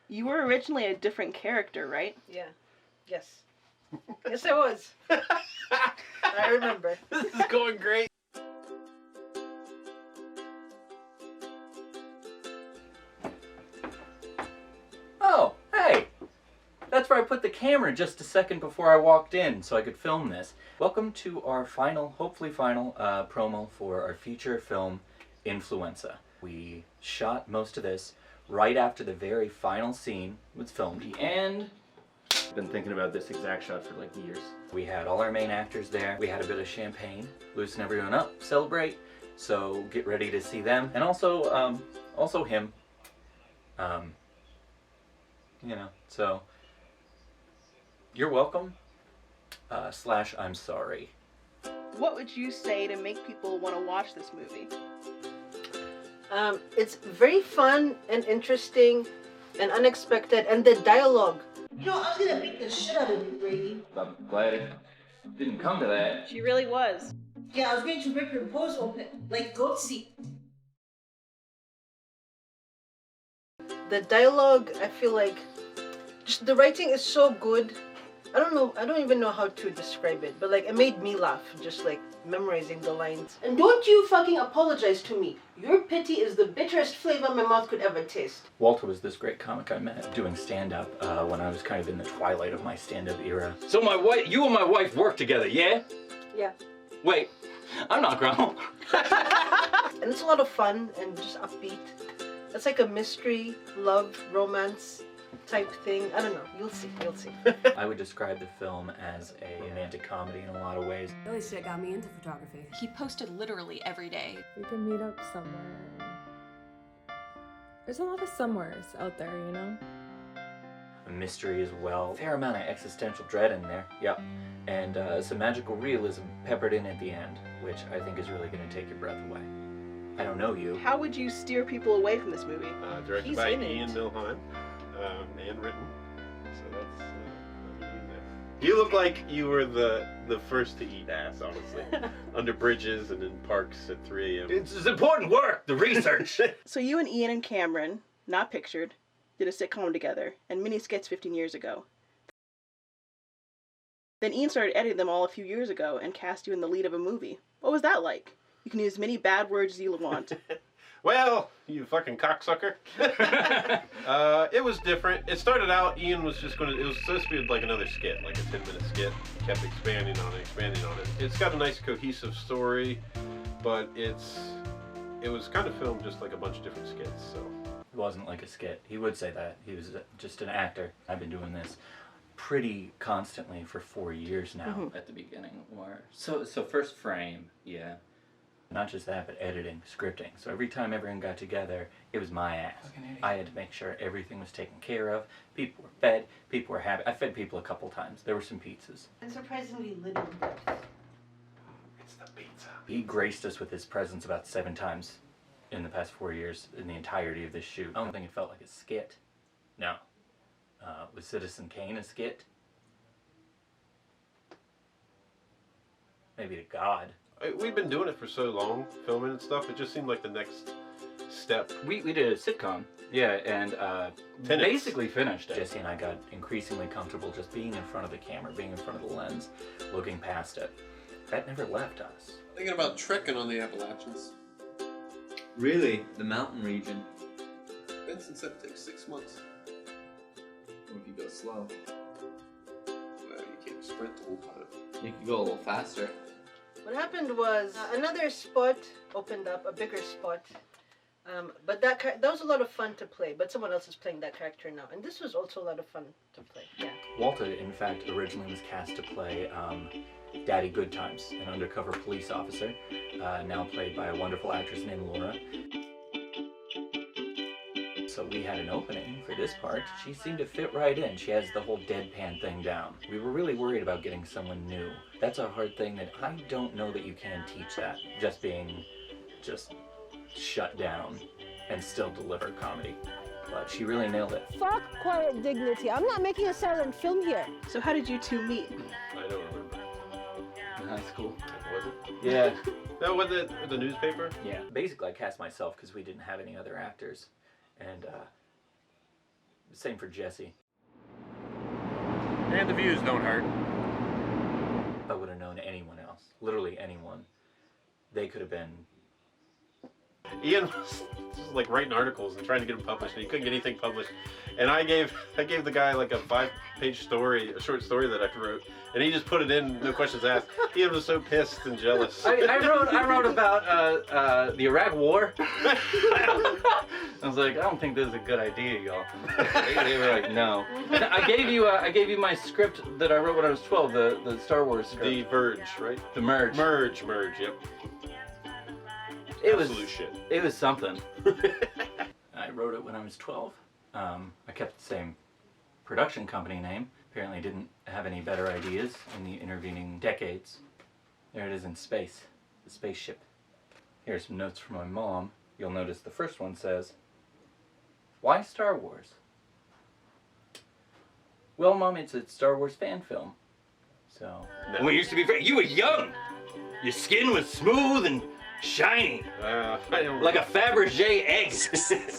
You were originally a different character, right? Yeah. Yes. Yes, I was. I remember. This is going great. Oh, hey! That's where I put the camera just a second before I walked in so I could film this. Welcome to our final, hopefully final, promo for our feature film, Influenca. We shot most of this right after the very final scene was filmed, and I've been thinking about this exact shot for like years. We had all our main actors there. We had a bit of champagne, loosen everyone up, celebrate. So get ready to see them, and also, also him. You know, so you're welcome. Slash, I'm sorry. What would you say to make people want to watch this movie? It's very fun and interesting and unexpected, and the dialogue. You know, I was gonna beat the shit out of you, Brady. I'm glad it didn't come to that. She really was. Yeah, I was going to rip your pose open, like goatsy. The dialogue, I feel like, just the writing is so good. I don't even know how to describe it, but like it made me laugh, just like memorizing the lines. And don't you fucking apologize to me. Your pity is the bitterest flavor my mouth could ever taste. Walter was this great comic I met doing stand-up when I was kind of in the twilight of my stand-up era. So you and my wife work together, yeah? Yeah. Wait, I'm not grown. And it's a lot of fun and just upbeat. It's like a mystery, love, romance type thing. I don't know. You'll see. You'll see. I would describe the film as a romantic comedy in a lot of ways. Really shit got me into photography. He posted literally every day. We can meet up somewhere. There's a lot of somewheres out there, you know? A mystery as well. Fair amount of existential dread in there. Yep. And some magical realism peppered in at the end, which I think is really going to take your breath away. I don't know you. How would you steer people away from this movie? Directed He's by in Ian it. Milheim, and written. So that's you look like you were the first to eat ass, honestly. Under bridges and in parks at 3 a.m. It's important work, the research. So you and Ian and Cameron, not pictured, did a sitcom together and mini skits 15 years ago. Then Ian started editing them all a few years ago and cast you in the lead of a movie. What was that like? You can use as many bad words as you want. Well, you fucking cocksucker. It was different. It started out, Ian was just it was supposed to be like another skit, like a 10-minute skit. Kept expanding on it. It's got a nice cohesive story, but it was kind of filmed just like a bunch of different skits, so. It wasn't like a skit. He would say that. He was just an actor. I've been doing this pretty constantly for 4 years now. At the beginning, or so first frame, yeah. Not just that, but editing, scripting. So every time everyone got together, it was my ass. I had to make sure everything was taken care of. People were fed. People were happy. I fed people a couple times. There were some pizzas. And surprisingly little depth. It's the pizza. He graced us with his presence about 7 times in the past 4 years in the entirety of this shoot. I don't think it felt like a skit. No. Was Citizen Kane a skit? Maybe to God. We've been doing it for so long, filming and stuff, it just seemed like the next step. We did a sitcom, yeah, and basically finished it. Jesse and I got increasingly comfortable just being in front of the camera, being in front of the lens, looking past it. That never left us. Thinking about trekking on the Appalachians. Really? The mountain region? Benson said it takes 6 months. What if you go slow? Well, you can't sprint the whole time. You could go a little faster. What happened was another spot opened up, a bigger spot. But that was a lot of fun to play. But someone else is playing that character now, and this was also a lot of fun to play. Yeah. Walter, in fact, originally was cast to play Daddy Goodtimes, an undercover police officer, now played by a wonderful actress named Laura. So we had an opening for this part. She seemed to fit right in. She has the whole deadpan thing down. We were really worried about getting someone new. That's a hard thing that I don't know that you can teach that. Just being shut down and still deliver comedy. But she really nailed it. Fuck quiet dignity. I'm not making a silent film here. So how did you two meet? I don't remember. High school. Was it? Yeah. No, was it the newspaper? Yeah. Basically, I cast myself because we didn't have any other actors. And Same for Jesse. And the views don't hurt. If I would have known anyone else, literally anyone, they could have been. Ian was like writing articles and trying to get them published, and he couldn't get anything published. And I gave the guy like a 5-page story, a short story that I wrote, and he just put it in, no questions asked. Ian was so pissed and jealous. I wrote about the Iraq War. I was like, I don't think this is a good idea, y'all. They were like, no. And I gave you my script that I wrote when I was 12, the Star Wars script. The Verge, right? The Merge. Merge, yep. Absolute shit. It was something. I wrote it when I was 12. I kept the same production company name. Apparently didn't have any better ideas in the intervening decades. There it is in space. The spaceship. Here's some notes from my mom. You'll notice the first one says, "Why Star Wars?" Well, Mom, it's a Star Wars fan film. So... No. When we used to be friends, you were young. Your skin was smooth and shiny. Like a Fabergé egg.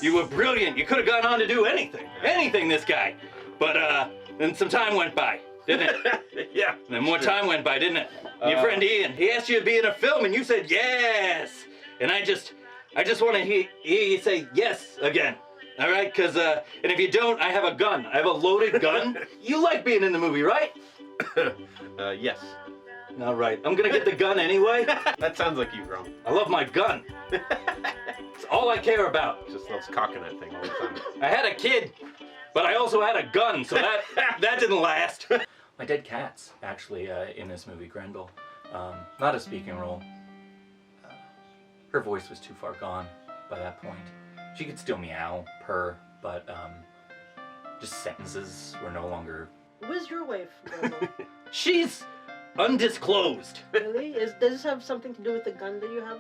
You were brilliant. You could have gone on to do anything. Anything, this guy. But then some time went by, didn't it? Yeah. And then more time went by, didn't it? Your friend Ian, he asked you to be in a film and you said yes. And I just want to hear you say yes again. All right? Because, and if you don't, I have a gun. I have a loaded gun. You like being in the movie, right? Yes. All right. I'm going to get the gun anyway. That sounds like you, Ron. I love my gun. It's all I care about. Just loves cocking that thing all the time. I had a kid, but I also had a gun, so that didn't last. My dead cat's actually in this movie, Grendel. Not a speaking role. Her voice was too far gone by that point. She could still meow, purr, but just sentences were no longer... Where's your wife, Grandma? She's undisclosed. Really? Does this have something to do with the gun that you have?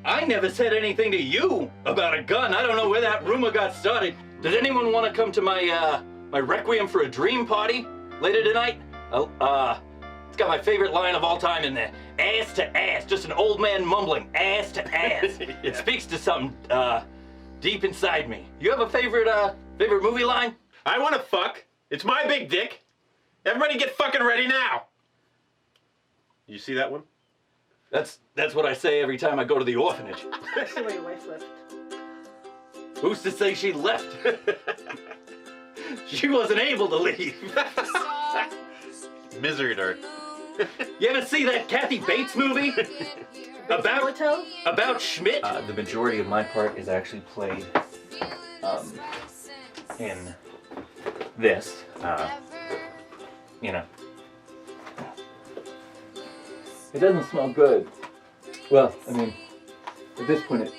I never said anything to you about a gun. I don't know where that rumor got started. Does anyone want to come to my my Requiem for a Dream party later tonight? It's got my favorite line of all time in there. Ass to ass. Just an old man mumbling. Ass to ass. Yeah. It speaks to something deep inside me. You have a favorite movie line? I want to fuck. It's my big dick. Everybody get fucking ready now. You see that one? That's what I say every time I go to the orphanage. That's the way your wife left. Who's to say she left? She wasn't able to leave. Miseried her. You ever see that Kathy Bates movie? About Schmidt? The majority of my part is actually played in this. You know. It doesn't smell good. Well, I mean, at this point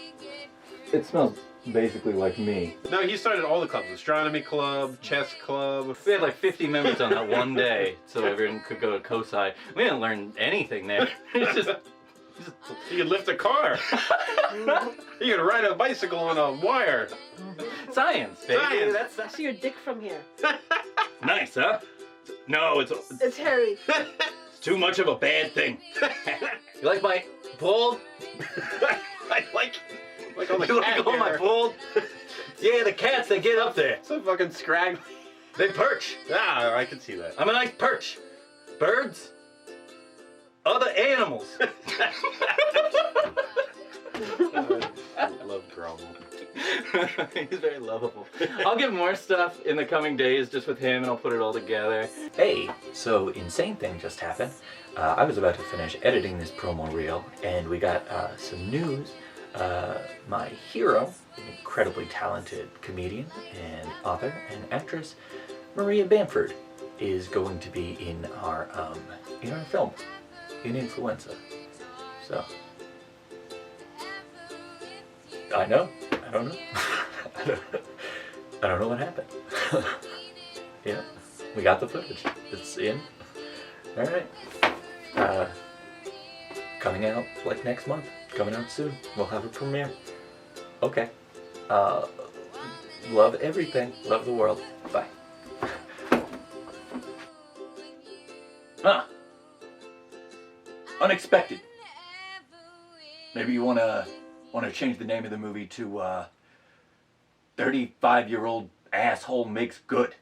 it smells basically like me. No, he started all the clubs. Astronomy club, chess club. We had like 50 members on that one day, so everyone could go to COSI. We didn't learn anything there. It's just you could lift a car. You could ride a bicycle on a wire. Science, baby. Science. I see your dick from here. Nice, huh? No, It's hairy. it's too much of a bad thing. You like my bald? I like all the You cat like all my hair. bald? Yeah, the cats, they get up there. So fucking scraggly. They perch. Ah, I can see that. I'm a nice perch. Birds, other animals. I love Grom. He's very lovable. I'll get more stuff in the coming days just with him and I'll put it all together. Hey, so insane thing just happened. I was about to finish editing this promo reel and we got some news. My hero, an incredibly talented comedian and author and actress, Maria Bamford, is going to be in our film, in Influenca. So, I don't know. I don't know what happened. Yeah, we got the footage. It's in. All right. Coming out like next month. Coming out soon. We'll have a premiere. Okay. Love everything. Love the world. Bye. Unexpected. Maybe you wanna change the name of the movie to 35-year-old asshole makes good.